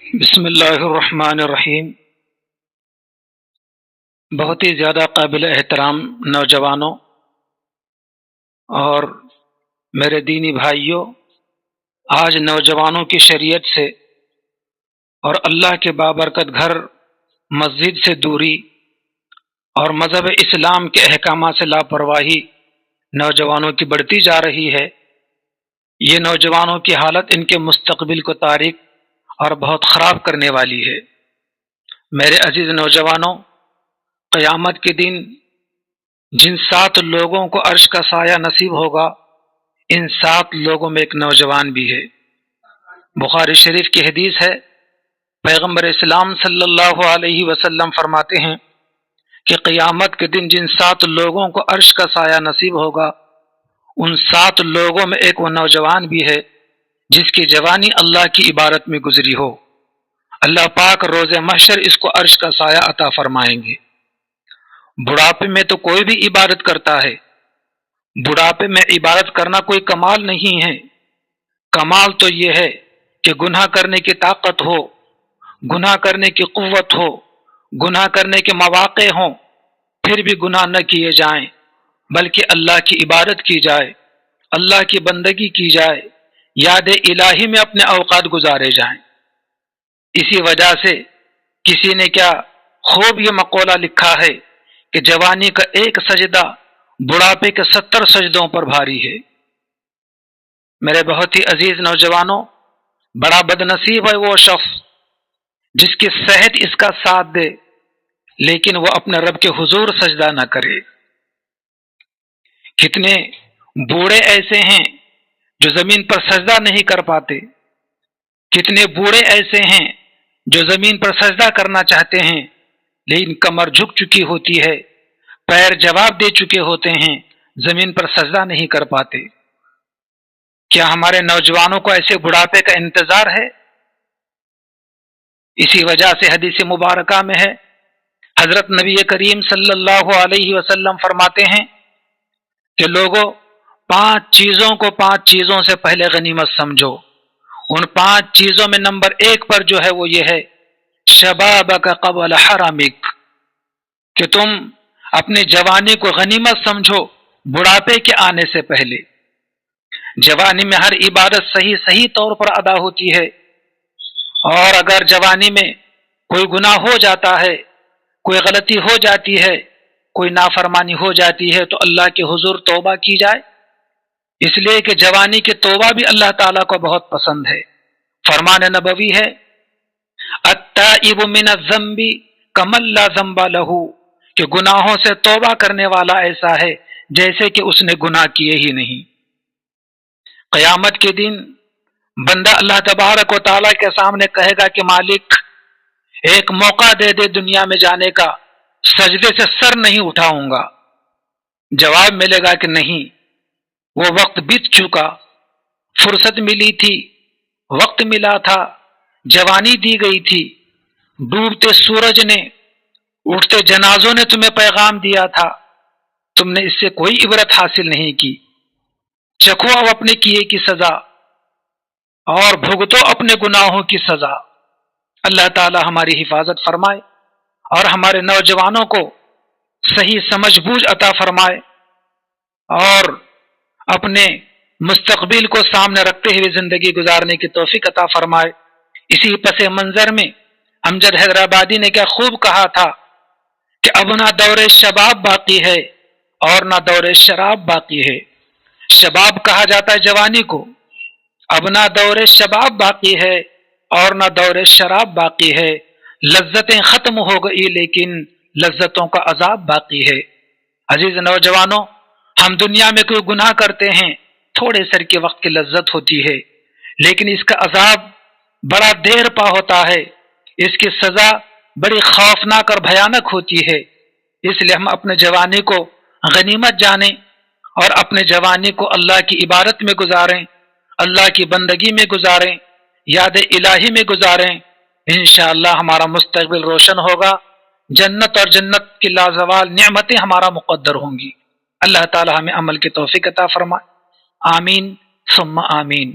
بسم اللہ الرحمن الرحیم۔ بہت ہی زیادہ قابل احترام نوجوانوں اور میرے دینی بھائیوں، آج نوجوانوں کی شریعت سے اور اللہ کے بابرکت گھر مسجد سے دوری اور مذہب اسلام کے احکامات سے لاپرواہی نوجوانوں کی بڑھتی جا رہی ہے۔ یہ نوجوانوں کی حالت ان کے مستقبل کو تاریک اور بہت خراب کرنے والی ہے۔ میرے عزیز نوجوانوں، قیامت کے دن جن 7 لوگوں کو عرش کا سایہ نصیب ہوگا، ان 7 لوگوں میں ایک نوجوان بھی ہے۔ بخاری شریف کی حدیث ہے، پیغمبر اسلام صلی اللہ علیہ وسلم فرماتے ہیں کہ قیامت کے دن جن 7 لوگوں کو عرش کا سایہ نصیب ہوگا، ان 7 لوگوں میں ایک وہ نوجوان بھی ہے جس کی جوانی اللہ کی عبادت میں گزری ہو۔ اللہ پاک روز محشر اس کو عرش کا سایہ عطا فرمائیں گے۔ بڑھاپے میں تو کوئی بھی عبادت کرتا ہے، بڑھاپے میں عبادت کرنا کوئی کمال نہیں ہے۔ کمال تو یہ ہے کہ گناہ کرنے کی طاقت ہو، گناہ کرنے کی قوت ہو، گناہ کرنے کے مواقع ہوں، پھر بھی گناہ نہ کیے جائیں، بلکہ اللہ کی عبادت کی جائے، اللہ کی بندگی کی جائے، یاد الہی میں اپنے اوقات گزارے جائیں۔ اسی وجہ سے کسی نے کیا خوب یہ مقولہ لکھا ہے کہ جوانی کا ایک سجدہ بڑھاپے کے 70 سجدوں پر بھاری ہے۔ میرے بہت ہی عزیز نوجوانوں، بڑا بد نصیب ہے وہ شخص جس کی صحت اس کا ساتھ دے لیکن وہ اپنے رب کے حضور سجدہ نہ کرے۔ کتنے بوڑھے ایسے ہیں جو زمین پر سجدہ نہیں کر پاتے، کتنے بوڑھے ایسے ہیں جو زمین پر سجدہ کرنا چاہتے ہیں لیکن کمر جھک چکی ہوتی ہے، پیر جواب دے چکے ہوتے ہیں، زمین پر سجدہ نہیں کر پاتے۔ کیا ہمارے نوجوانوں کو ایسے بڑھاپے کا انتظار ہے؟ اسی وجہ سے حدیث مبارکہ میں ہے، حضرت نبی کریم صلی اللہ علیہ وسلم فرماتے ہیں کہ لوگوں، 5 چیزوں کو 5 چیزوں سے پہلے غنیمت سمجھو۔ ان 5 چیزوں میں نمبر 1 پر جو ہے وہ یہ ہے، شبابک قبل حرمک، کہ تم اپنی جوانی کو غنیمت سمجھو بڑھاپے کے آنے سے پہلے۔ جوانی میں ہر عبادت صحیح طور پر ادا ہوتی ہے، اور اگر جوانی میں کوئی گناہ ہو جاتا ہے، کوئی غلطی ہو جاتی ہے، کوئی نافرمانی ہو جاتی ہے تو اللہ کے حضور توبہ کی جائے، اس لیے کہ جوانی کی توبہ بھی اللہ تعالیٰ کو بہت پسند ہے۔ فرمان نبوی ہے، التائب من الذنب کمن لا ذنب لہ، کہ گناہوں سے توبہ کرنے والا ایسا ہے جیسے کہ اس نے گناہ کیے ہی نہیں۔ قیامت کے دن بندہ اللہ تبارک و تعالیٰ کے سامنے کہے گا کہ مالک ایک موقع دے دے دنیا میں جانے کا، سجدے سے سر نہیں اٹھاؤں گا۔ جواب ملے گا کہ نہیں، وہ وقت بیت چکا، فرصت ملی تھی، وقت ملا تھا، جوانی دی گئی تھی، ڈوبتے سورج نے، اٹھتے جنازوں نے تمہیں پیغام دیا تھا، تم نے اس سے کوئی عبرت حاصل نہیں کی۔ چکھو اب اپنے کیے کی سزا اور بھگتو اپنے گناہوں کی سزا۔ اللہ تعالی ہماری حفاظت فرمائے اور ہمارے نوجوانوں کو صحیح سمجھ بوجھ عطا فرمائے اور اپنے مستقبل کو سامنے رکھتے ہوئے زندگی گزارنے کی توفیق عطا فرمائے۔ اسی پس منظر میں امجد حیدرآبادی نے کیا خوب کہا تھا کہ اب نہ دور شباب باقی ہے اور نہ دور شراب باقی ہے۔ شباب کہا جاتا ہے جوانی کو، اب نہ دور شباب باقی ہے اور نہ دور شراب باقی ہے، لذتیں ختم ہو گئی لیکن لذتوں کا عذاب باقی ہے۔ عزیز نوجوانوں، ہم دنیا میں کوئی گناہ کرتے ہیں، تھوڑے سر کے وقت کی لذت ہوتی ہے لیکن اس کا عذاب بڑا دیر پا ہوتا ہے، اس کی سزا بڑی خوفناک اور بھیانک ہوتی ہے۔ اس لیے ہم اپنے جوانی کو غنیمت جانیں اور اپنے جوانی کو اللہ کی عبادت میں گزاریں، اللہ کی بندگی میں گزاریں، یاد الہی میں گزاریں۔ انشاءاللہ ہمارا مستقبل روشن ہوگا، جنت اور جنت کی لازوال نعمتیں ہمارا مقدر ہوں گی۔ اللہ تعالی ہمیں عمل کی توفیق عطا فرمائے، آمین ثم آمین۔